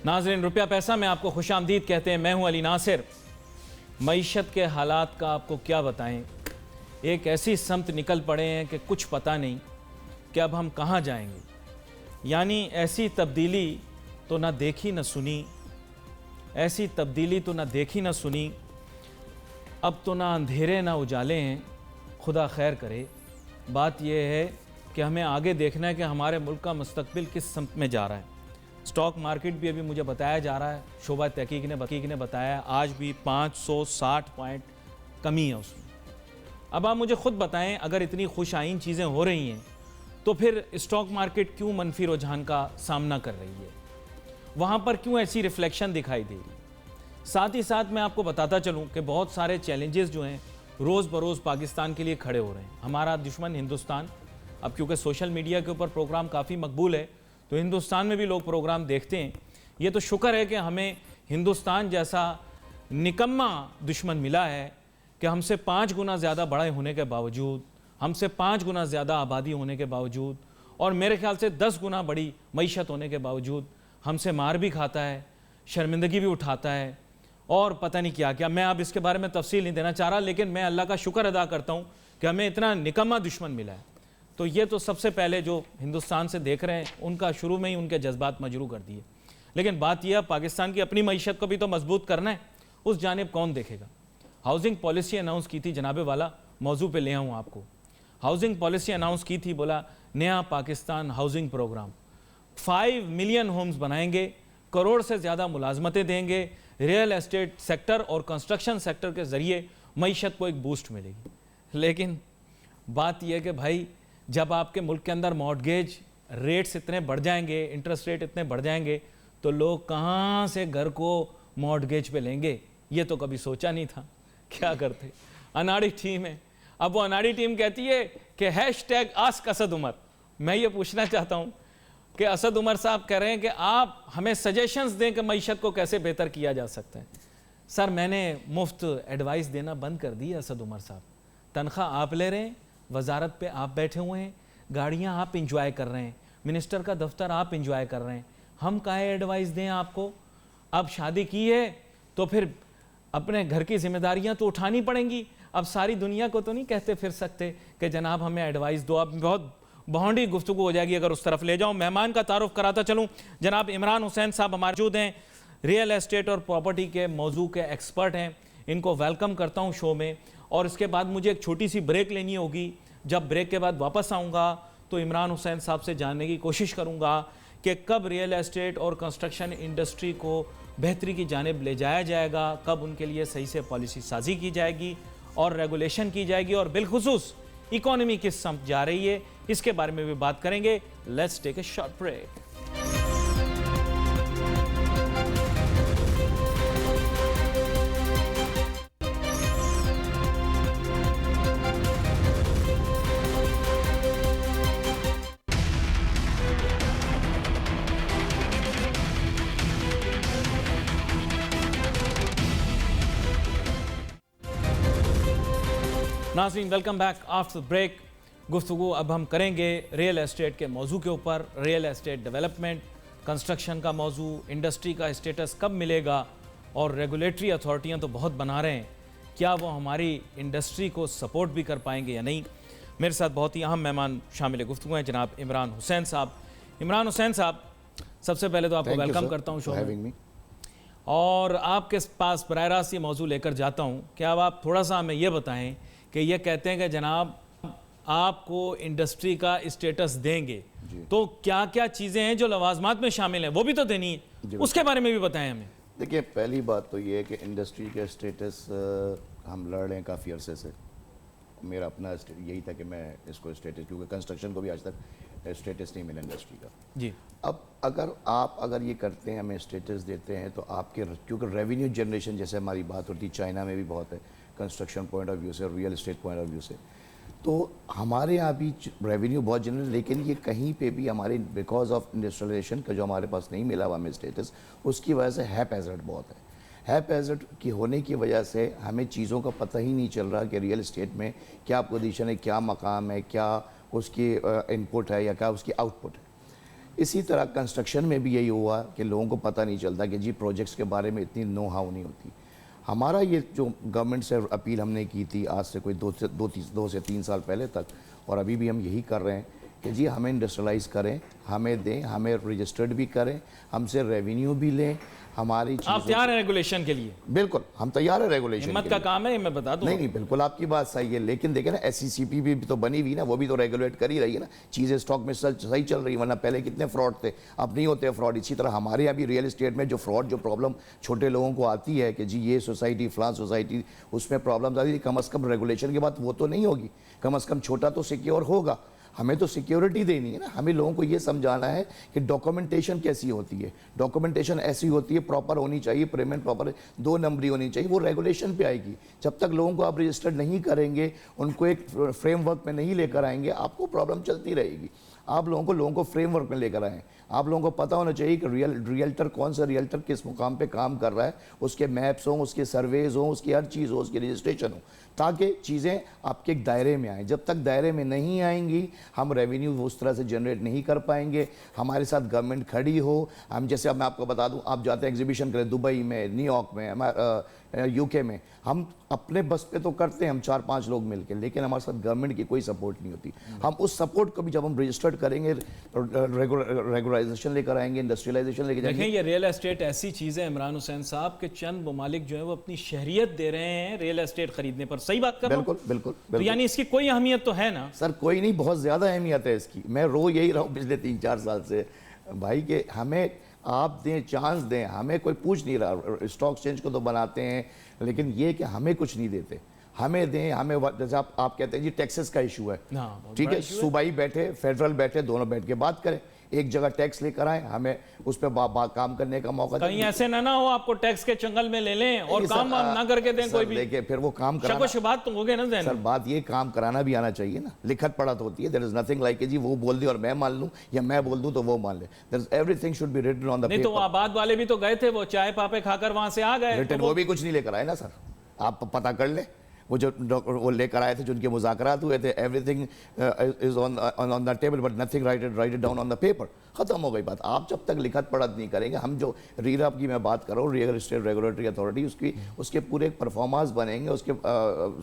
ناظرین روپیہ پیسہ میں آپ کو خوش آمدید کہتے ہیں. میں ہوں علی ناصر. معیشت کے حالات کا آپ کو کیا بتائیں. ایک ایسی سمت نکل پڑے ہیں کہ کچھ پتہ نہیں کہ اب ہم کہاں جائیں گے. یعنی ایسی تبدیلی تو نہ دیکھی نہ سنی, ایسی تبدیلی تو نہ دیکھی نہ سنی. اب تو نہ اندھیرے نہ اجالے ہیں, خدا خیر کرے. بات یہ ہے کہ ہمیں آگے دیکھنا ہے کہ ہمارے ملک کا مستقبل کس سمت میں جا رہا ہے. سٹاک مارکیٹ بھی ابھی مجھے بتایا جا رہا ہے, شعبہ تحقیق نے بتایا آج بھی 560 پوائنٹ کمی ہے اس میں. اب آپ مجھے خود بتائیں, اگر اتنی خوش آئین چیزیں ہو رہی ہیں تو پھر سٹاک مارکیٹ کیوں منفی رجحان کا سامنا کر رہی ہے, وہاں پر کیوں ایسی ریفلیکشن دکھائی دے رہی ہے. ساتھ ہی ساتھ میں آپ کو بتاتا چلوں کہ بہت سارے چیلنجز جو ہیں روز بروز پاکستان کے لیے کھڑے ہو رہے ہیں. ہمارا دشمن ہندوستان, اب کیونکہ سوشل میڈیا کے اوپر پروگرام کافی مقبول ہے تو ہندوستان میں بھی لوگ پروگرام دیکھتے ہیں. یہ تو شکر ہے کہ ہمیں ہندوستان جیسا نکمہ دشمن ملا ہے کہ ہم سے 5 گنا زیادہ بڑے ہونے کے باوجود, ہم سے 5 گنا زیادہ آبادی ہونے کے باوجود, اور میرے خیال سے 10 گنا بڑی معیشت ہونے کے باوجود ہم سے مار بھی کھاتا ہے, شرمندگی بھی اٹھاتا ہے, اور پتہ نہیں کیا کیا. میں اب اس کے بارے میں تفصیل نہیں دینا چاہ رہا, لیکن میں اللہ کا شکر ادا کرتا ہوں کہ ہمیں اتنا نکمہ دشمن ملا ہے. تو یہ تو سب سے پہلے جو ہندوستان سے دیکھ رہے ہیں ان کا شروع میں ہی ان کے جذبات مجروح کر دیے. لیکن بات یہ ہے پاکستان کی اپنی معیشت کو بھی تو مضبوط کرنا ہے, اس جانب کون دیکھے گا. ہاؤسنگ پالیسی اناؤنس کی تھی جناب والا, موضوع پہ لے آؤں آپ کو. ہاؤسنگ پالیسی اناؤنس کی تھی, بولا نیا Pakistan housing program, 5 million homes بنائیں گے, کروڑ سے زیادہ ملازمتیں دیں گے, ریئل اسٹیٹ سیکٹر اور کنسٹرکشن سیکٹر کے ذریعے معیشت کو ایک بوسٹ ملے گی. لیکن بات یہ ہے کہ بھائی جب آپ کے ملک کے اندر مارٹگیج ریٹس اتنے بڑھ جائیں گے, انٹرسٹ ریٹ اتنے بڑھ جائیں گے, تو لوگ کہاں سے گھر کو مارٹگیج پہ لیں گے. یہ تو کبھی سوچا نہیں تھا. کیا کرتے, اناڑی ٹیم ہے. اب وہ اناڑی ٹیم کہتی ہے کہ #آسک اسد عمر. میں یہ پوچھنا چاہتا ہوں کہ اسد عمر صاحب کہہ رہے ہیں کہ آپ ہمیں سجیشنز دیں کہ معیشت کو کیسے بہتر کیا جا سکتا ہے. سر میں نے مفت ایڈوائس دینا بند کر دی ہے اسد عمر صاحب. تنخواہ آپ لے رہے ہیں, وزارت پہ آپ بیٹھے ہوئے ہیں, گاڑیاں آپ انجوائے کر رہے ہیں, منسٹر کا دفتر آپ انجوائے کر رہے ہیں, ہم کاہے ایڈوائس دیں آپ کو. اب شادی کی ہے تو پھر اپنے گھر کی ذمہ داریاں تو اٹھانی پڑیں گی. اب ساری دنیا کو تو نہیں کہتے پھر سکتے کہ جناب ہمیں ایڈوائس دو. اب بہت بہنڈی گفتگو ہو جائے گی اگر اس طرف لے جاؤں. مہمان کا تعارف کراتا چلوں, جناب عمران حسین صاحب ہمارے موجود ہیں, ریئل اسٹیٹ اور پراپرٹی کے موضوع کے ایکسپرٹ ہیں. ان کو ویلکم کرتا ہوں شو میں. اور اس کے بعد مجھے ایک چھوٹی سی بریک لینی ہوگی. جب بریک کے بعد واپس آؤں گا تو عمران حسین صاحب سے جاننے کی کوشش کروں گا کہ کب ریئل اسٹیٹ اور کنسٹرکشن انڈسٹری کو بہتری کی جانب لے جایا جائے گا, کب ان کے لیے صحیح سے پالیسی سازی کی جائے گی اور ریگولیشن کی جائے گی, اور بالخصوص اکانومی کس سمت جا رہی ہے, اس کے بارے میں بھی بات کریں گے. Let's take a short break. ناظرین ویلکم بیک آفٹر بریک. گفتگو اب ہم کریں گے ریئل اسٹیٹ کے موضوع کے اوپر. ریئل اسٹیٹ ڈیولپمنٹ, کنسٹرکشن کا موضوع, انڈسٹری کا اسٹیٹس کب ملے گا, اور ریگولیٹری اتھارٹیاں تو بہت بنا رہے ہیں, کیا وہ ہماری انڈسٹری کو سپورٹ بھی کر پائیں گے یا نہیں. میرے ساتھ بہت ہی اہم مہمان شامل گفتگو ہیں, جناب عمران حسین صاحب. عمران حسین صاحب, سب سے پہلے تو آپ کو ویلکم کرتا ہوں شو میں, اور آپ کے پاس براہ راست یہ موضوع لے کر جاتا ہوں کہ اب آپ تھوڑا سا ہمیں یہ بتائیں کہ یہ کہتے ہیں کہ جناب آپ کو انڈسٹری کا اسٹیٹس دیں گے, تو کیا کیا چیزیں ہیں جو لوازمات میں شامل ہیں, وہ بھی تو دینی ہے, اس کے بارے میں بھی بتائیں ہمیں. دیکھیں, پہلی بات تو یہ ہے کہ انڈسٹری کا اسٹیٹس ہم لڑ رہے ہیں کافی عرصے سے. میرا اپنا یہی تھا کہ میں اس کو اسٹیٹس, کیونکہ کنسٹرکشن کو بھی آج تک اسٹیٹس نہیں ملا انڈسٹری کا. جی, اب اگر یہ کرتے ہیں, ہمیں اسٹیٹس دیتے ہیں, تو آپ کے کیونکہ ریونیو جنریشن جیسے ہماری بات ہوتی ہے, چائنا میں بھی بہت ہے کنسٹرکشن پوائنٹ آف ویو سے, real estate point of view سے, تو ہمارے یہاں بھی ریونیو بہت جنریٹ, لیکن یہ کہیں پہ بھی ہمارے بیکاز آف انڈسٹریلائزیشن کا جو ہمارے پاس نہیں ملا ہوا ہمیں اسٹیٹس, اس کی وجہ سے ہیپ ہیزرڈ بہت ہے. ہیپ ہیزرڈ کی ہونے کی وجہ سے ہمیں چیزوں کا پتہ ہی نہیں چل رہا کہ ریئل اسٹیٹ میں کیا پوزیشن ہے, کیا مقام ہے, کیا اس کی انپٹ ہے یا کیا اس کی آؤٹ پٹ ہے. اسی طرح کنسٹرکشن میں بھی یہی ہوا کہ لوگوں کو پتہ نہیں چلتا کہ جی پروجیکٹس کے بارے میں اتنی نو ہاؤ نہیں ہوتی. ہمارا یہ جو گورنمنٹ سے اپیل ہم نے کی تھی آج سے کوئی 2 سے 3 سال پہلے تک، اور ابھی بھی ہم یہی کر رہے ہیں کہ جی ہمیں انڈسٹریلائز کریں، ہمیں دیں، ہمیں رجسٹرڈ بھی کریں، ہم سے ریونیو بھی لیں، ہماری آپ تیار ہیں ریگولیشن کے لیے؟ بالکل ہم تیار ہیں ریگولیشن. ہمت کا کام ہے، یہ میں بتا دوں. نہیں بالکل آپ کی بات صحیح ہے، لیکن دیکھیں نا SCCP بھی تو بنی ہوئی نا، وہ بھی تو ریگولیٹ کر ہی رہی ہے نا، چیزیں اسٹاک میں صحیح چل رہی ہے، ورنہ پہلے کتنے فراڈ تھے، اب نہیں ہوتے فراڈ. اسی طرح ہمارے یہاں بھی ریئل اسٹیٹ میں جو فراڈ جو پرابلم چھوٹے لوگوں کو آتی ہے کہ جی یہ سوسائٹی فلاں سوسائٹی اس میں پرابلمز آتی ہے، کم از کم ریگولیشن کے بعد وہ تو نہیں ہوگی، کم از کم چھوٹا تو سیکیور ہوگا. ہمیں تو سیکیورٹی دینی ہے نا، ہمیں لوگوں کو یہ سمجھانا ہے کہ ڈاکومنٹیشن کیسی ہوتی ہے. ڈاکومنٹیشن ایسی ہوتی ہے پراپر ہونی چاہیے، پیمنٹ پراپر 2 نمبری ہونی چاہیے، وہ ریگولیشن پہ آئے گی. جب تک لوگوں کو آپ رجسٹرڈ نہیں کریں گے، ان کو ایک فریم ورک میں نہیں لے کر آئیں گے، آپ کو پرابلم چلتی رہے گی. آپ لوگوں کو فریم ورک میں لے کر آئیں. آپ لوگوں کو پتہ ہونا چاہیے کہ ریئلٹر کون سا ریئلٹر کس مقام پہ کام کر رہا ہے، اس کے میپس ہوں، اس کے سرویز ہوں، اس کی ہر چیز ہو، اس کی رجسٹریشن ہو، تاکہ چیزیں آپ کے ایک دائرے میں آئیں. جب تک دائرے میں نہیں آئیں گی، ہم ریونیو اس طرح سے جنریٹ نہیں کر پائیں گے. ہمارے ساتھ گورنمنٹ کھڑی ہو، ہم جیسے اب میں آپ کو بتا دوں، آپ جاتے ہیں ایگزیبیشن کریں دبئی میں، نیو یارک میں، UK میں، ہم اپنے بس پہ تو کرتے ہیں ہم 4-5 لوگ مل کے، لیکن ہمارے ساتھ گورنمنٹ کی کوئی سپورٹ نہیں ہوتی. ہم اس سپورٹ کو بھی جب ہم رجسٹرڈ کریں گے، ریگولائزیشن لے کر آئیں گے، انڈسٹریلائزیشن لے کے جائیں گے. دیکھیں یہ ریئل اسٹیٹ ایسی چیز ہے عمران حسین صاحب کہ چند ممالک جو ہیں وہ اپنی شہریت دے رہے ہیں ریئل اسٹیٹ خریدنے پر. صحیح بات کر رہا ہوں؟ بالکل تو یعنی اس کی کوئی اہمیت تو ہے نا سر؟ کوئی نہیں، بہت زیادہ اہمیت ہے اس کی. میں یہی رہا ہوں پچھلے 3-4 سال سے بھائی کہ ہمیں آپ دیں، چانس دیں. ہمیں کوئی پوچھ نہیں رہا، اسٹاک ایکسچینج کو تو بناتے ہیں، لیکن یہ کہ ہمیں کچھ نہیں دیتے. ہمیں دیں، ہمیں جیسے آپ کہتے ہیں جی ٹیکسز کا ایشو ہے، ٹھیک ہے، صوبائی بیٹھے فیڈرل بیٹھے، دونوں بیٹھ کے بات کریں، ایک جگہ ٹیکس لے کر آئیں، ہمیں اس پہ کام کرنے کا موقع دیں. کہیں ایسے نہ ہو آپ کو ٹیکس کے چنگل میں لے لیں اور کام نہ کر کے دیں کوئی بھی. دیکھیں پھر وہ کام شک و شبہات تو ہو گئے نا ذہن سر. بات یہ کام کرانا بھی آنا چاہیے نا، لکھت پڑھت ہوتی ہے. there is nothing like کہ جی وہ بول دے اور میں مان لوں، یا میں بول دوں تو وہ مان لے. everything should be written on the paper. نہیں تو وہ آباد والے بھی تو گئے تھے، وہ چائے پاپے کھا کر وہاں سے آ گئے. ریٹن وہ بھی کچھ نہیں لے کر آئے نا سر، آپ پتہ کر لیں. وہ جو وہ لے کر آئے تھے، جو ان کے مذاکرات ہوئے تھے، everything is on the table but nothing write it down on the paper. ختم ہو گئی بات. آپ جب تک لکھت پڑھت نہیں کریں گے، ہم جو ریرا کی میں بات کر رہا ہوں، ریئل اسٹیٹ ریگولیٹری اتھارٹی، اس کے پورے پرفارمانس بنیں گے، اس کے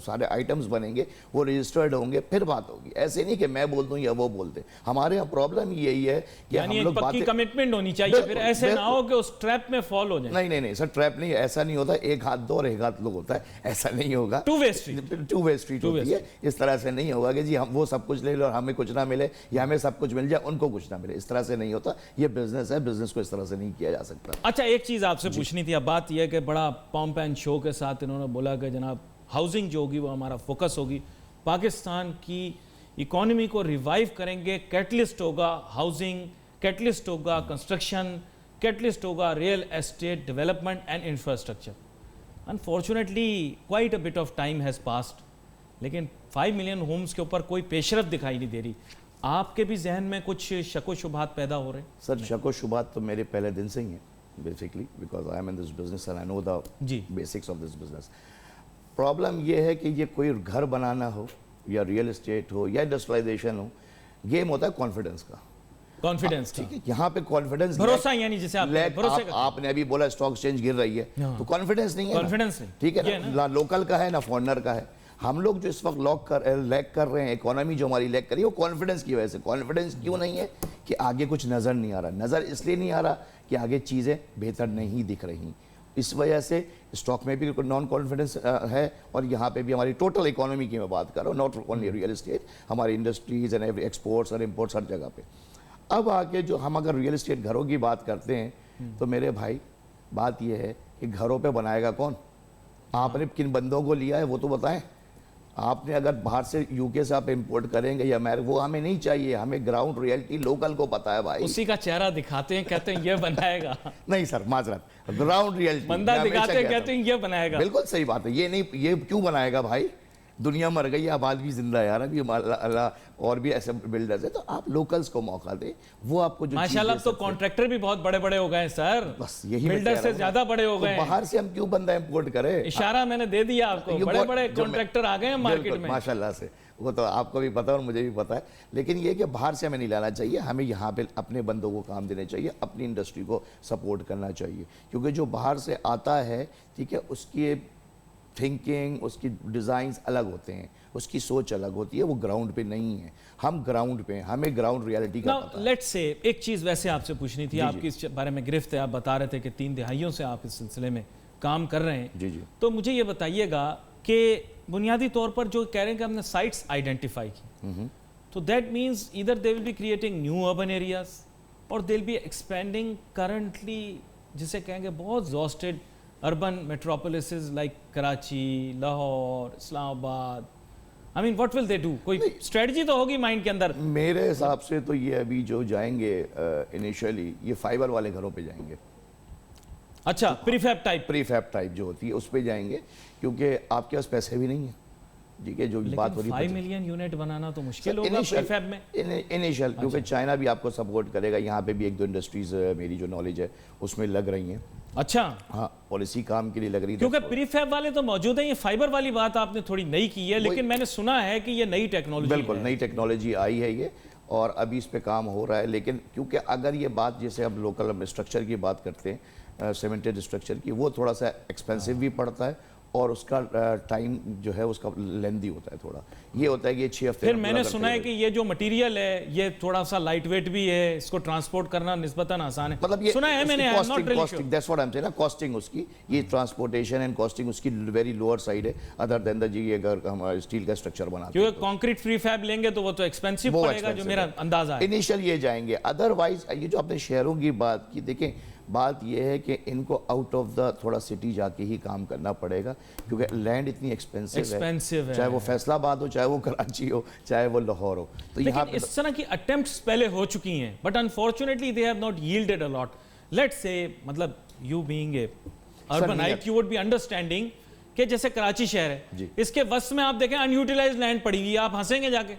سارے آئٹمز بنیں گے، وہ رجسٹرڈ ہوں گے، پھر بات ہوگی. ایسے نہیں کہ میں بول دوں یا وہ بول دیں. ہمارے یہاں پرابلم یہی ہے کہ یعنی ایک پکی کمٹمنٹ ہونی چاہیے، پھر ایسے نہ ہو کہ اس ٹریپ میں فال ہو جائیں. نہیں سر، ٹریپ نہیں، ایسا نہیں ہوتا. ایک ہاتھ دو اور ایک ہاتھ لوگ ہوتا ہے، ایسا نہیں ہوگا. ٹو وے اسٹریٹ ہوتی ہے. اس طرح سے نہیں ہوگا کہ جی ہم وہ سب کچھ لے لیں اور ہمیں کچھ نہ ملے، یا ہمیں سب کچھ مل جائے ان کو کچھ نہ ملے. اس طرح سے نہیں ہوتا. یہ بزنس ہے، بزنس کو اس طرح سے نہیں کیا جا سکتا. اچھا ایک چیز آپ سے پوچھنی تھی. اب بات یہ ہے کہ بڑا پامپ اینڈ شو کے ساتھ انہوں نے بولا کہ جناب ہاؤسنگ جو ہوگی وہ ہمارا فوکس ہوگی، پاکستان کی اکانومی کو ریوائیو کریں گے. کیٹلسٹ ہوگا ہاؤسنگ، کیٹلسٹ ہوگا کنسٹرکشن، کیٹلسٹ ہوگا real estate development and infrastructure. Unfortunately quite a but of time has passed, لیکن 5 ملین ہومز کے اوپر کوئی پیش رفت دکھائی نہیں دے رہی. آپ کے بھی ذہن میں کچھ شک و شبہات پیدا ہو رہے ہیں؟ سر شک و شبہات تو میرے پہلے دن سے ہی ہیں basically, because I am in this business and I know the basics of this business. Problem یہ ہے کہ یہ کوئی گھر بنانا ہو یا ریئل اسٹیٹ ہو یا انڈسٹریلائزیشن ہو، گیم ہوتا ہے کانفیڈنس کا. کانفیڈنس، ٹھیک ہے، یہاں پہ کانفیڈنس، بھروسہ، یعنی جیسے آپ نے ابھی بولا اسٹاک ایکسچینج گر رہی ہے تو کانفیڈنس نہیں ہے. کانفیڈنس نہیں، ٹھیک ہے نا، لوکل کا ہے نہ فارنر کا ہے. ہم لوگ جو اس وقت لیک کر رہے ہیں، اکانومی جو ہماری لیک کر رہی ہے، وہ کانفیڈنس کی وجہ سے. کانفیڈنس کیوں نہیں ہے؟ کہ آگے کچھ نظر نہیں آ رہا. نظر اس لیے نہیں آ رہا کہ آگے چیزیں بہتر نہیں دکھ رہی. اس وجہ سے اسٹاک میں بھی نان کانفیڈنس ہے، اور یہاں پہ بھی ہماری ٹوٹل اکانومی کی میں بات کر رہا ہوں، ناٹ اونلی ریئل اسٹیٹ، ہماری انڈسٹریز اینڈ ایکسپورٹس اور امپورٹس ہر جگہ پہ. اب آگے جو ہم اگر ریئل اسٹیٹ گھروں کی بات کرتے ہیں تو میرے بھائی بات یہ ہے کہ گھروں پہ بنائے گا کون؟ آپ نے کن بندوں کو لیا ہے وہ تو بتائیں. آپ نے اگر باہر سے UK سے آپ امپورٹ کریں گے یا وہ ہمیں نہیں چاہیے. ہمیں گراؤنڈ ریئلٹی لوکل کو پتا ہے بھائی. اسی کا چہرہ دکھاتے ہیں، کہتے ہیں یہ بنائے گا. نہیں سر، معذرت، گراؤنڈ ریئلٹی بندہ دکھاتے ہیں، کہتے ہیں یہ بنائے گا. بالکل صحیح بات ہے. یہ نہیں، یہ کیوں بنائے گا بھائی؟ دنیا مر گئی، آباد بھی زندہ ہے یار، ابھی اللہ اور بھی ایسے بلڈرز ہیں، تو آپ لوکلز کو موقع دیں، وہ آپ کو جو ماشاءاللہ اب تو کانٹریکٹر بھی بہت بڑے بڑے ہو گئے ہیں سر، بس یہی میں بلڈر سے زیادہ بڑے ہو گئے ہیں، باہر سے ہم کیوں بندہ امپورٹ کریں؟ اشارہ میں نے دے دیا آپ کو، بڑے بڑے کانٹریکٹر آ گئے ہیں مارکیٹ میں، ماشاءاللہ سے، وہ تو آپ کو بھی پتہ ہے اور مجھے بھی پتہ ہے، لیکن یہ کہ باہر سے ہمیں نہیں لانا چاہیے، ہمیں یہاں پہ اپنے بندوں کو کام دینے چاہیے، اپنی انڈسٹری کو سپورٹ کرنا چاہیے، کیونکہ جو باہر سے آتا ہے ٹھیک ہے، اس کی تھنکنگ، اس کی ڈیزائنز الگ ہوتے ہیں، اس کی سوچ الگ ہوتی ہے، وہ گراؤنڈ پہ نہیں ہے، ہم گراؤنڈ پہ ہیں، ہمیں گراؤنڈ ریالٹی کا پتہ ہے۔ لیٹس سے ایک چیز ویسے آپ سے پوچھنی تھی، آپ کی اس بارے میں گرفت ہے، آپ بتا رہے تھے کہ 3 دہائیوں سے آپ اس سلسلے میں کام کر رہے ہیں، جی جی تو مجھے یہ بتائیے گا کہ بنیادی طور پر جو کہہ رہے ہیں کہ ہم نے سائٹس آئیڈینٹیفائی کی، تو that means either they will be creating new urban areas اور they will be expanding currently جسے کہیں گے بہت exhausted urban metropolises like Karachi, Lahore, Islamabad, I mean what will they do؟ کوئی اسٹریٹجی تو ہوگی مائنڈ کے اندر؟ میرے حساب سے تو یہ ابھی جو جائیں گے انیشلی یہ فائبر والے گھروں پہ جائیں گے، اچھا پری فیب ٹائپ، پری فیب ٹائپ جو ہوتی ہے اس پہ جائیں گے، کیونکہ آپ کے پاس پیسے بھی نہیں ہیں، ٹھیک ہے، جو بات ہو رہی ہے 5 ملین یونٹ بنانا تو مشکل ہوگا پری فیب میں، انیشل، کیونکہ چائنا بھی آپ کو سپورٹ کرے گا، یہاں پہ بھی 1-2 انڈسٹریز میری جو نالج ہے اس میں لگ رہی ہیں، اچھا ہاں پالیسی کام کے لیے لگ رہی ہے، کیونکہ پری فیب والے تو موجود ہیں، یہ فائبر والی بات آپ نے تھوڑی نئی کی ہے، لیکن میں نے سنا ہے کہ یہ نئی ٹیکنالوجی ہے، بالکل نئی ٹیکنالوجی آئی ہے یہ، اور ابھی اس پہ کام ہو رہا ہے، لیکن کیونکہ اگر یہ بات جیسے اب لوکل اسٹرکچر کی بات کرتے ہیں، سیمنٹڈ اسٹرکچر کی، وہ تھوڑا سا ایکسپینسو بھی پڑتا ہے اور اس کا ٹائم جو ہے اس کا لیندی ہوتا ہے تھوڑا، یہ ہوتا ہے کہ یہ 6 ہفتے، پھر میں نے سنا ہے کہ یہ جو مٹیریل ہے یہ تھوڑا سا لائٹ ویٹ بھی ہے، اس کو ٹرانسپورٹ کرنا نسبتاً آسان ہے، مطلب یہ سنا ہے میں نے، costing that's what I am seeing, costing اس کی، یہ ٹرانسپورٹیشن اینڈ کاسٹنگ اس کی ویری لوور سائڈ ہے، ادر دین دا جی اگر ہم اسٹیل کا اسٹرکچر بناتے ہیں، کیونکہ کانکریٹ فری فیب لیں گے تو وہ تو ایکسپینسو پڑے گا، جو میرا اندازہ ہے، انیشل یہ جائیں گے، ادروائز یہ جو آپ نے شہروں کی بات کی، دیکھیں بات یہ ہے کہ ان کو آؤٹ آف دا تھوڑا سٹی جا کے ہی کام کرنا پڑے گا، کیونکہ لینڈ اتنی ایکسپینسو ہے، چاہے وہ فیصل آباد ہو، چاہے وہ کراچی ہو، چاہے وہ لاہور ہو، تو یہاں لیکن اس طرح کی اٹیمپٹس پہلے ہو چکی ہیں، but unfortunately they have not yielded a lot, let's say مطلب you being a urbanite you would be understanding کہ جیسے کراچی شہر ہے، اس کے وسط میں آپ دیکھیں ان یوٹیلائز لینڈ پڑی ہوئی ہے، آپ ہنسیں گے جا کے،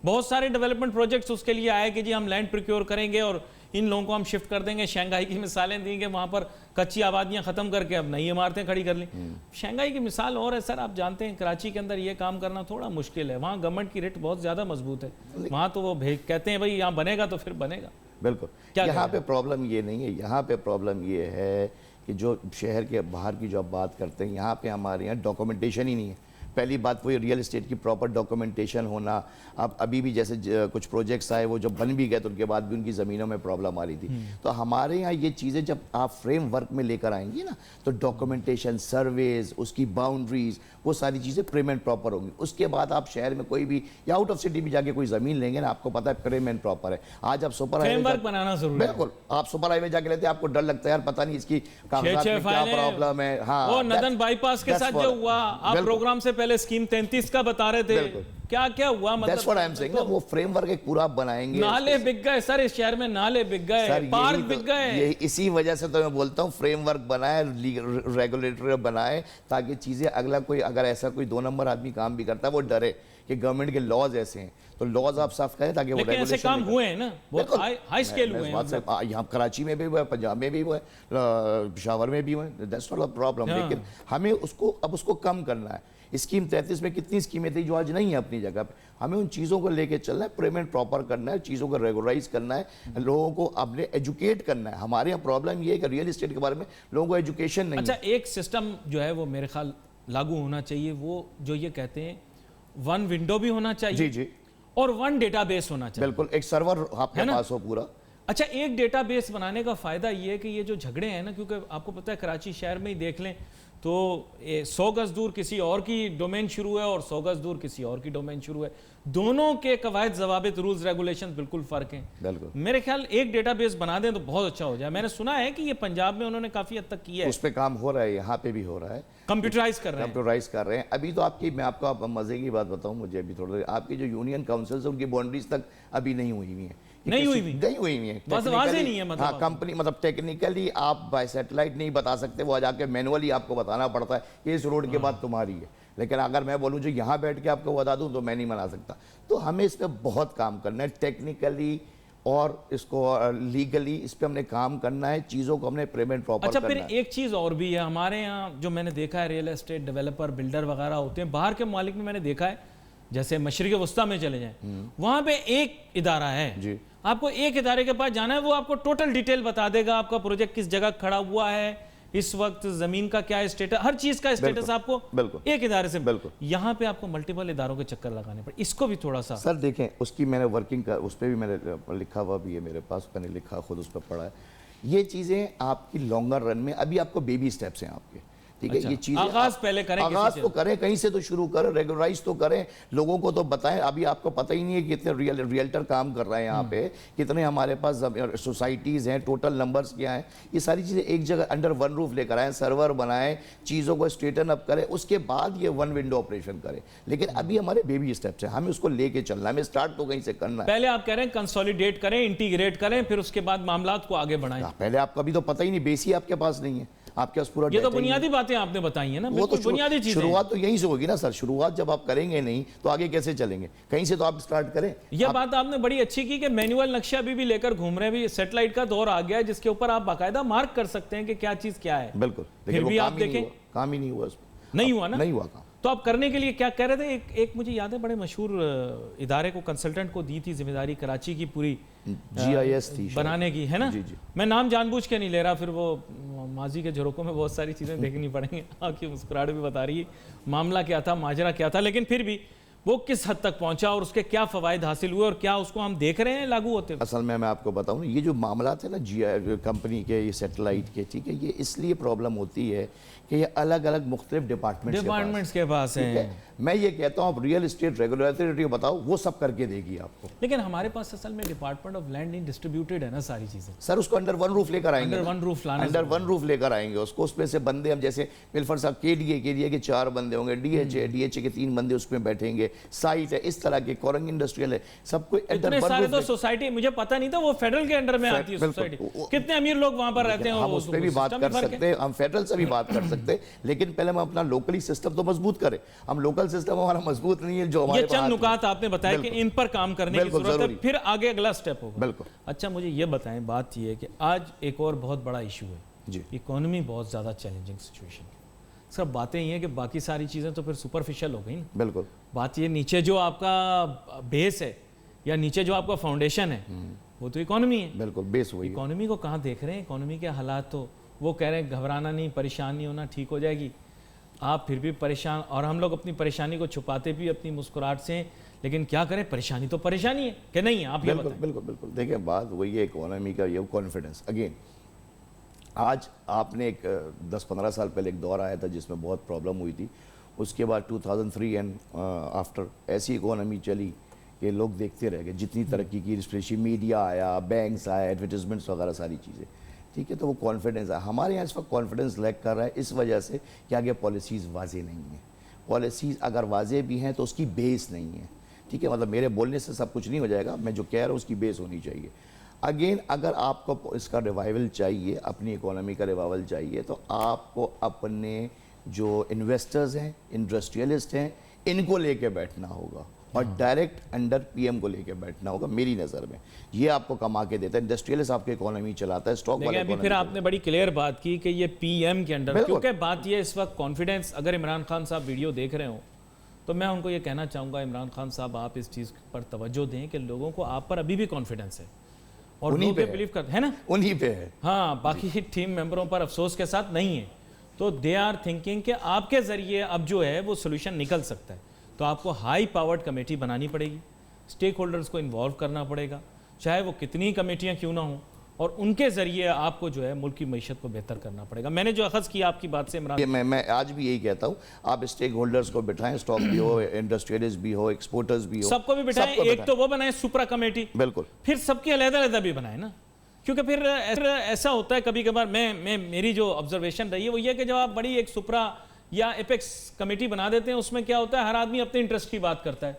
بہت سارے ڈیولپمنٹ پروجیکٹس اس کے لیے آئے کہ جی ہم لینڈ پروکیور کریں گے اور ان لوگوں کو ہم شفٹ کر دیں گے، شنگھائی کی مثالیں دیں گے، وہاں پر کچی آبادیاں ختم کر کے اب نئی عمارتیں کھڑی کر لیں، شنگھائی کی مثال اور ہے سر، آپ جانتے ہیں کراچی کے اندر یہ کام کرنا تھوڑا مشکل ہے، وہاں گورنمنٹ کی ریٹ بہت زیادہ مضبوط ہے، وہاں تو وہ کہتے ہیں بھائی یہاں بنے گا تو پھر بنے گا، بالکل، یہاں پہ پرابلم یہ نہیں ہے، یہاں پہ پرابلم یہ ہے کہ جو شہر کے باہر کی جو آپ بات کرتے ہیں، یہاں پہ ہمارے یہاں ڈاکومنٹیشن ہی نہیں ہے، پہلی بات وہی ریئل اسٹیٹ کی پراپر ڈاکومنٹیشن ہونا، اب ابھی بھی جیسے کچھ پروجیکٹس آئے وہ جب بن بھی گئے تو ان کے بعد بھی ان کی زمینوں میں پرابلم آ رہی تھی، تو ہمارے یہاں یہ چیزیں جب آپ فریم ورک میں لے کر آئیں گی نا تو ڈاکومنٹیشن، سرویز، اس کی باؤنڈریز، وہ ساری چیزیں پریم اینڈ پراپر ہوں گی، اس کے بعد آپ شہر میں کوئی بھی یا آؤٹ آف سٹی بھی جا کے کوئی زمین لیں گے نا، آپ کو پتہ ہے پریم اینڈ پراپر ہے، آج آپ سپر ہائی وے بنانا ضروری ہے، بالکل آپ سپر ہائی وے جا کے لیتے ہیں آپ کو ڈر لگتا ہے یار پتہ نہیں اس کی کاغذات میں کیا پرابلم ہے، ہاں وہ ندن بائی پاس کے ساتھ جو ہوا، آپ پروگرام سے پہلے اسکیم 33 کا بتا رہے تھے، کیا ہوا، That's what I'm saying نا، وہ فریم ورک ایک پورا بنائیں گے، نالے بک گئے سر، اس شہر میں نالے بک گئے، پارک بک گئے، اسی وجہ سے تو میں بولتا ہوں فریم ورک بنائے، ریگولیٹر بنائے، تاکہ چیزیں اگلا کوئی اگر ایسا کوئی 2 نمبر آدمی کام بھی کرتا ہے وہ ڈرے کہ گورنمنٹ کے لاز ایسے ہیں، تو لاز آپ صاف کریں تاکہ وہ لیکن ایسے کام ہوئے ہیں نا، بہت ہائی سکیل ہوئے ہیں، یہاں کراچی میں بھی ہوا ہے، پنجاب میں بھی ہوا ہے، پشاور میں بھی ہوا ہے، دیٹس ناٹ اے پرابلم، لیکن ہمیں اب اس کو کم کرنا ہے، اسکیم 33 میں کتنی اسکیمیں تھیں جو آج نہیں ہیں اپنی جگہ پہ، ہمیں ان چیزوں کو لے کے چلنا ہے، پیمنٹ پراپر کرنا ہے، چیزوں کو ریگولرائز کرنا ہے، لوگوں کو اپنے ایجوکیٹ کرنا ہے، ہمارے یہاں پرابلم یہ ہے کہ ریئل اسٹیٹ کے بارے میں لوگوں کو ایجوکیشن نہیں ہے۔ اچھا ایک سسٹم جو ہے وہ میرے خیال لاگو ہونا چاہیے، وہ جو یہ کہتے ہیں 1 ونڈو بھی ہونا چاہیے جی اور 1 ڈیٹا بیس ہونا چاہیے، بالکل، ایک سرور آپ کے پاس ہو پورا۔ اچھا ایک ڈیٹا بیس بنانے کا فائدہ یہ ہے کہ یہ جو جھگڑے ہیں نا، کیونکہ آپ کو پتہ ہے کراچی شہر میں ہی دیکھ لیں تو 100 گز دور کسی اور کی ڈومین شروع ہے اور 100 گز دور کسی اور کی ڈومین شروع ہے، دونوں کے قواعد ضوابط رولز ریگولیشن بالکل فرق ہیں، میرے خیال ایک ڈیٹا بیس بنا دیں تو بہت اچھا ہو جائے، میں نے سنا ہے کہ یہ پنجاب میں انہوں نے کافی حد تک کیا ہے، اس پہ کام ہو رہا ہے، یہاں پہ بھی ہو رہا ہے، کمپیوٹرائز کر رہے ہیں، ابھی تو میں آپ کو مزے کی بات بتاؤں، مجھے ابھی تھوڑا آپ کی جو یونین کاؤنسلز ہیں ان کی باؤنڈریز تک ابھی نہیں ہوئی ہوئی ہیں، نہیں ہوئی ہیں، بس واضح نہیں ہے، ہاں کمپنی مطلب ٹیکنیکلی آپ بائی سیٹلائٹ نہیں بتا سکتے، وہ جا کے مینولی آپ کو بتانا پڑتا ہے کہ اس روڈ کے بعد تمہاری ہے، لیکن اگر میں بولوں جو یہاں بیٹھ کے آپ کو بتا دوں تو میں نہیں بنا سکتا. تو ہمیں اس پہ بہت کام کرنا ہے, ٹیکنیکلی اور اس کو لیگلی اس پہ ہم نے کام کرنا ہے, چیزوں کو ہم نے پیمنٹ پراپر اچھا کرنا پھر ہے. ایک چیز اور بھی ہے ہمارے یہاں جو میں نے دیکھا ہے, ریئل اسٹیٹ ڈیولپر بلڈر وغیرہ ہوتے ہیں باہر کے ممالک میں نے دیکھا ہے, جیسے مشرق وسطیٰ میں چلے جائیں, وہاں پہ ایک ادارہ ہے, جی آپ کو ایک ادارے کے پاس جانا ہے, وہ آپ کو ٹوٹل ڈیٹیل بتا دے گا, آپ کا پروجیکٹ کس جگہ کھڑا ہوا ہے, اس وقت زمین کا کیا اسٹیٹس, ہر چیز کا اسٹیٹس آپ کو ایک ادارے سے. یہاں پہ آپ کو ملٹیپل اداروں کے چکر لگانے پڑے, اس کو بھی تھوڑا سا. سر دیکھیں اس کی میں نے ورکنگ کا اس پہ بھی میں نے لکھا ہوا بھی ہے میرے پاس, میں نے لکھا خود اس پہ پڑھا ہے. یہ چیزیں آپ کی لانگر رن میں ابھی آپ کو بیبی سٹیپس ہیں آپ کے, ٹھیک ہے, یہ چیزیں آغاز پہلے کریں, آغاز تو کریں, کہیں سے تو شروع کریں, ریگولرائز تو کریں, لوگوں کو تو بتائیں. ابھی آپ کو پتہ ہی نہیں ہے کہ کتنے ریئلٹر کام کر رہے ہیں یہاں پہ, کتنے ہمارے پاس سوسائٹیز ہیں, ٹوٹل نمبرز کیا ہیں, یہ ساری چیزیں ایک جگہ انڈر ون روف لے کر آئیں, سرور بنائیں, چیزوں کو اسٹریٹن اپ کریں, اس کے بعد یہ ون ونڈو آپریشن کریں. لیکن ابھی ہمارے بیبی اسٹیپس ہیں, ہمیں اس کو لے کے چلنا ہے, ہمیں اسٹارٹ تو کہیں سے کرنا ہے. پہلے آپ کہہ رہے ہیں کنسولیڈیٹ کریں, انٹیگریٹ کریں, پھر اس کے بعد معاملات کو آگے بڑھائیں. پہلے آپ کا بھی تو پتہ ہی نہیں, بیس ہی آپ کے پاس نہیں ہے, آپ کے پاس پورا. یہ تو بنیادی باتیں آپ نے بتائی ہیں نا, وہ تو بنیادی چیزیں. شروعات تو یہیں سے ہوگی نا سر, شروعات جب آپ کریں گے نہیں تو آگے کیسے چلیں گے, کہیں سے تو آپ سٹارٹ کریں. یہ بات آپ نے بڑی اچھی کی کہ مینوئل نقشہ بھی لے کر گھوم رہے ہیں, بھی سیٹلائٹ کا دور آ گیا ہے جس کے اوپر آپ باقاعدہ مارک کر سکتے ہیں کہ کیا چیز کیا ہے. بالکل, پھر بھی آپ دیکھیں کام ہی نہیں ہوا اس پہ, نہیں ہوا نا, نہیں ہوا کام. تو آپ کرنے کے لیے کیا کہہ رہے تھے, ایک مجھے یاد ہے بڑے مشہور ادارے کو, کنسلٹنٹ کو دی تھی ذمہ داری کراچی کی پوری GIS تھی بنانے کی, ہے نا. میں نام جان بوجھ کے نہیں لے رہا, پھر وہ ماضی کے جھروکوں میں بہت ساری چیزیں دیکھنی پڑیں گی. آپ کی مسکراہٹ بھی بتا رہی ہے معاملہ کیا تھا, ماجرا کیا تھا, لیکن پھر بھی وہ کس حد تک پہنچا اور اس کے کیا فوائد حاصل ہوئے اور کیا اس کو ہم دیکھ رہے ہیں لاگو ہوتے ہوئے. اصل میں آپ کو بتاؤں, یہ جو معاملات ہیں نا کمپنی کے, یہ سیٹلائٹ کے, ٹھیک ہے, یہ اس لیے پرابلم ہوتی ہے کہ یہ الگ الگ مختلف ڈپارٹمنٹس کے پاس ہیں. میں یہ کہتا ہوں ریئل اسٹیٹ ریگولیٹری بتاؤ, وہ سب کر کے دے گی آپ کو. لیکن ہمارے پاس اصل میں ڈپارٹمنٹ آف لینڈ نہیں ڈسٹریبیوٹیڈ ہے نا ساری چیزیں. سر اس کو انڈر ون روف لے کر آئیں گے, انڈر ون روف لے کر آئیں گے اس کو. اس میں سے بندے ہم جیسے ملفر صاحب KDA کے 4 بندے ہوں گے, DHA کے 3 بندے اس میں بیٹھیں گے, سائٹ ہے, اس طرح کے کورنگ انڈسٹریل ہے, سب کو اتنے سارے تو سوسائٹی, مجھے پتہ نہیں تھا وہ فیڈرل کے انڈر میں آتی ہے سوسائٹی. کتنے امیر لوگ وہاں پر رہتے ہیں, ہم اس پہ بھی بات کر سکتے ہیں, ہم فیڈرل سے بھی بات کر سکتے ہیں, لیکن پہلے ہم اپنا لوکلی سسٹم تو مضبوط کریں. ہم لوکل سسٹم ہمارا مضبوط نہیں ہے جو ہمارے. یہ چند نکات آپ نے بتایا کہ ان پر کام کرنے کی ضرورت ہے, پھر آگے اگلا سٹیپ ہوگا. بالکل. اچھا مجھے یہ بتائیں, بات یہ ہے کہ آج ایک اور بہت بڑا ایشو ہے, جی, اکانومی بہت زیادہ چیلنجنگ سچویشن ہے. سر باتیں یہ ہیں کہ باقی ساری چیزیں تو پھر سپرفیشل ہو گئی نا. بالکل. بات یہ نیچے جو آپ کا بیس ہے یا نیچے جو آپ کا فاؤنڈیشن ہے وہ تو اکانومی ہے. بالکل, بیس وہی ہے. اکانومی کو کہاں دیکھ رہے ہیں, اکانومی کے حالات تو وہ کہہ رہے ہیں گھبرانا نہیں, پریشان نہیں ہونا, ٹھیک ہو جائے گی. آپ پھر بھی پریشان, اور ہم لوگ اپنی پریشانی کو چھپاتے بھی اپنی مسکراہٹ سے, لیکن کیا کریں, پریشانی تو پریشانی ہے کہ نہیں ہے. آپ یہ بتائیں. بالکل بالکل. دیکھیں بات وہی ہے اکانومی کا, یہ کانفیڈنس. اگین آج آپ نے ایک 10-15 سال پہلے ایک دور آیا تھا جس میں بہت پرابلم ہوئی تھی, اس کے بعد 2003 اینڈ آفٹر ایسی اکانومی چلی کہ لوگ دیکھتے رہ گئے, جتنی ترقی کی, اسپیشلی میڈیا آیا, بینکس آیا, ایڈورٹیزمنٹس وغیرہ ساری چیزیں, ٹھیک ہے. تو وہ کانفیڈنس ہے ہمارے یہاں اس وقت, کانفیڈنس لیک کر رہا ہے اس وجہ سے کہ آگے پالیسیز واضح نہیں ہیں. پالیسیز اگر واضح بھی ہیں تو اس کی بیس نہیں ہے, ٹھیک ہے. مطلب میرے بولنے سے سب کچھ نہیں ہو جائے گا, میں جو کہہ رہا ہوں اس کی بیس ہونی چاہیے. اگین اگر آپ کو اس کا ریوائول چاہیے, اپنی اکانومی کا ریوائول چاہیے, تو آپ کو اپنے جو انویسٹرز ہیں, انڈسٹریلسٹ ہیں, ان کو لے کے بیٹھنا ہوگا اور ڈائریکٹ انڈر PM کو لے کے بیٹھنا ہوگا. میری نظر میں یہ آپ کو کما کے دیتا ہے. انڈسٹریلسٹ آپ کی اکانومی چلاتا ہے, اسٹاک والا. ابھی پھر آپ نے بڑی کلیئر بات کی کہ یہ PM کے انڈر, کیونکہ بات یہ اس وقت کانفیڈنس, اگر عمران خان صاحب ویڈیو دیکھ رہے ہوں تو میں ان کو یہ کہنا چاہوں گا, عمران خان صاحب آپ اس چیز پر توجہ دیں کہ لوگوں کو آپ پر ابھی بھی کانفیڈنس ہے اور انہی پہ بلیو کرتے ہیں نا, انہی پہ ہے. ہاں, باقی ٹیم ممبروں پر افسوس کے ساتھ نہیں ہے. تو دے آر تھنکنگ کہ آپ کے ذریعے اب جو ہے وہ سولوشن نکل سکتا ہے. تو آپ کو ہائی پاورڈ کمیٹی بنانی پڑے گی, اسٹیک ہولڈرز کو انوالو کرنا پڑے گا, چاہے وہ کتنی کمیٹیاں کیوں نہ ہوں, اور ان کے ذریعے آپ کو جو ہے ملک کی معیشت کو بہتر کرنا پڑے گا. میں نے جو اخذ کیا آپ کی بات سے عمران, میں آج بھی یہی کہتا ہوں, آپ اسٹیک ہولڈرز کو بٹھائیں, اسٹاک بھی ہو, انڈسٹریلسٹ بھی ہو, ایکسپورٹرز بھی ہو, سب کو بھی بٹھائیں. ایک تو وہ بنائیں سپرا کمیٹی, بالکل, پھر سب کی علیحدہ علیحدہ بھی بنائیں نا, کیونکہ پھر ایسا ہوتا ہے کبھی کبھار, میری جو آبزرویشن رہی ہے وہ یہ کہ جب آپ بڑی ایک سپرا یا ایپیکس کمیٹی بنا دیتے ہیں, اس میں کیا ہوتا ہے ہر آدمی اپنے انٹرسٹ کی بات کرتا ہے,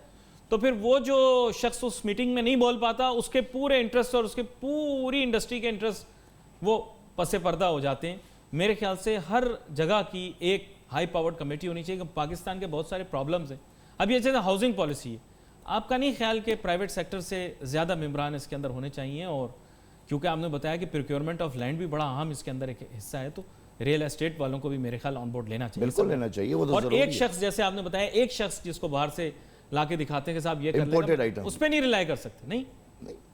تو پھر وہ جو شخص اس میٹنگ میں نہیں بول پاتا, اس کے پورے انٹرسٹ اور اس کے پوری انڈسٹری کے انٹرسٹ وہ پس پردہ ہو جاتے ہیں. میرے خیال سے ہر جگہ کی ایک ہائی پاورڈ کمیٹی ہونی چاہیے کہ پاکستان کے بہت سارے پرابلمز ہیں. اب یہ جیسے ہاؤسنگ پالیسی ہے, آپ کا نہیں خیال کہ پرائیویٹ سیکٹر سے زیادہ ممبران اس کے اندر ہونے چاہیے؟ اور کیونکہ آپ نے بتایا کہ پروکیورمنٹ آف لینڈ بھی بڑا اہم اس کے اندر ایک حصہ ہے, تو ریئل اسٹیٹ والوں کو بھی میرے خیال آن بورڈ لینا چاہیے. بالکل لینا چاہیے, وہ تو اور ضروری ایک ہے. شخص, جیسے آپ نے بتایا, ایک شخص جس کو باہر سے لا کے دکھاتے ہیں کہ صاحب یہ کر Imported لے item. گا, اس پہ نہیں ریلائی کر سکتے. نہیں,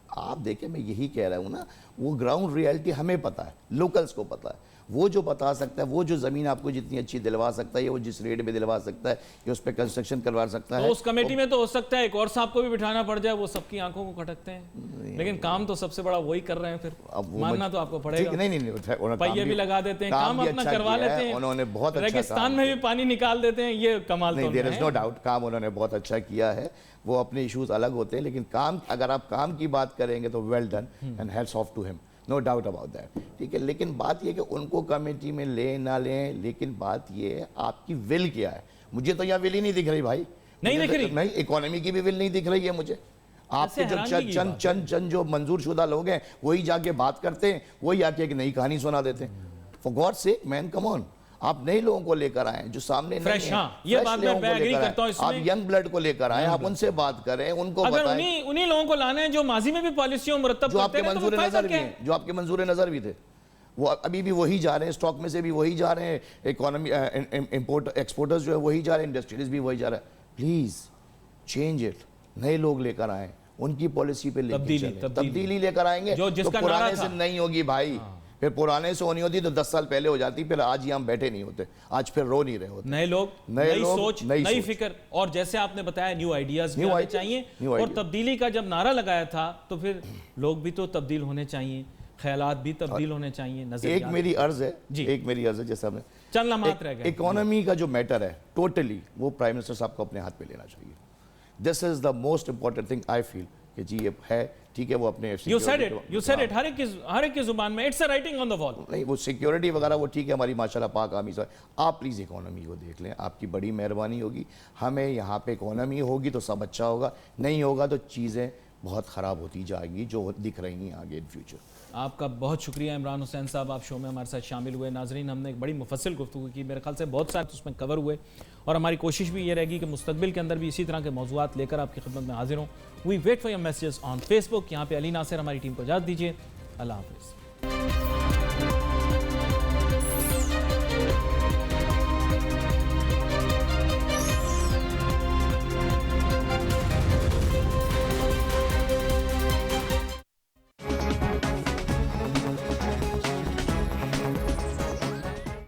آپ دیکھیں, میں یہی کہہ رہا ہوں نا, وہ گراؤنڈ ریالٹی ہمیں پتہ ہے, لوکلز کو پتہ ہے. وہ جو بتا سکتا ہے, وہ جو زمین آپ کو جتنی اچھی دلوا سکتا ہے, یا وہ جس ریٹ میں دلوا سکتا ہے, یا اس پہ کنسٹرکشن کروا سکتا ہے. تو اس کمیٹی میں تو ہو سکتا ہے ایک اور صاحب کو بھی بٹھانا پڑ جائے, وہ سب کی آنکھوں کو کھٹکتے ہیں, لیکن کام تو سب سے بڑا وہی کر رہے ہیں. پھر ماننا تو آپ کو پڑے گا. نہیں, پہیے بھی لگا دیتے ہیں, کام اپنا کروا لیتے ہیں, انہوں نے بہت اچھا, ریگستان میں بھی پانی نکال دیتے ہیں, یہ کمال تو نہیں, there is no doubt, کام انہوں نے بہت اچھا کیا ہے. وہ اپنے ایشوز الگ ہوتے ہیں, لیکن کام, اگر آپ کام کی بات کریں گے تو well done and hats off to ہم, نو ڈاؤٹ اباؤٹ دیٹ. ٹھیک ہے, لیکن بات یہ کہ ان کو کمیٹی میں لیں نہ لیں, لیکن بات یہ ہے آپ کی ول کیا ہے. مجھے تو یہاں ول ہی نہیں دکھ رہی بھائی, نہیں دکھ رہی, نہیں, اکانومی کی بھی ول نہیں دکھ رہی ہے مجھے. آپ کے جو چند جو منظور شدہ لوگ ہیں وہی جا کے بات کرتے ہیں, وہی آ کے ایک نئی کہانی سنا دیتے ہیں. فار گاڈ سیک مین, کم آن, آپ نئے لوگوں کو لے کر آئیں جو سامنے نہیں ہیں. ہاں, یہ بات میں ایگری کرتا ہوں اس میں. آپ ینگ بلڈ کو لے کر آئیں, آپ ان سے بات کریں, ان کو اگر بتائیں. انہی لوگوں کو لانا ہے جو ماضی میں بھی پالیسیوں مرتب جو آپ کرتے کے ہیں, منظور نظر بھی ہیں, جو آپ کے منظور نظر بھی تھے, وہ ابھی بھی وہی جا رہے ہیں, اسٹاک میں سے بھی وہی جا رہے ہیں, اکانومی امپورٹ ایکسپورٹرز جو ہے وہی جا رہے ہیں, انڈسٹریز بھی وہی جا رہے ہیں. پلیز چینج اٹ, نئے لوگ لے کر آئیں, ان کی پالیسی پہ لے کے چلیں, تبدیلی لے کر آئیں گے. تو پرانے سے نہیں ہوگی بھائی, پھر پرانے سے ہونی ہوتی تو 10 سال پہلے ہو جاتی, پھر آج ہی ہم بیٹھے نہیں ہوتے, آج پھر رو نہیں رہے ہوتے. نئے لوگ, نئی سوچ, نئی فکر, اور جیسے آپ نے بتایا نیو آئیڈیاز بھی آنے چاہیے, اور تبدیلی کا جب نعرہ لگایا تھا تو پھر لوگ بھی تو تبدیل ہونے چاہیے, خیالات بھی تبدیل ہونے چاہیے, نظریات. ایک میری عرض ہے, ایک میری عرض ہے, جیسا میں چند لمحات رہ گئے, اکانومی کا جو میٹر ہے ٹوٹلی وہ پرائم منسٹر صاحب کو اپنے ہاتھ پہ لینا چاہیے. This is the most important thing I feel, کہ جی یہ ہے ٹھیک ہے, وہ اپنے you said it, ہر ایک کی زبان میں, it's a writing on the wall. نہیں, وہ سیکیورٹی وغیرہ وہ ٹھیک ہے, ہماری ماشاءاللہ پاک آمی سے. آپ پلیز اکانومی کو دیکھ لیں, آپ کی بڑی مہربانی ہوگی. ہمیں یہاں پہ اکانومی ہوگی تو سب اچھا ہوگا, نہیں ہوگا تو چیزیں بہت خراب ہوتی جائیں گی جو دکھ رہی ہیں آگے ان فیوچر. آپ کا بہت شکریہ عمران حسین صاحب, آپ شو میں ہمارے ساتھ شامل ہوئے. ناظرین, ہم نے ایک بڑی مفصل گفتگو کی, میرے خیال سے بہت سارے اس میں کور ہوئے, اور ہماری کوشش بھی یہ رہے گی کہ مستقبل کے اندر بھی اسی طرح کے موضوعات لے کر آپ کی خدمت میں حاضر ہوں. We wait for your messages on Facebook. یہاں پہ علی ناصر ہماری ٹیم کو اجازت دیجیے. اللہ حافظ.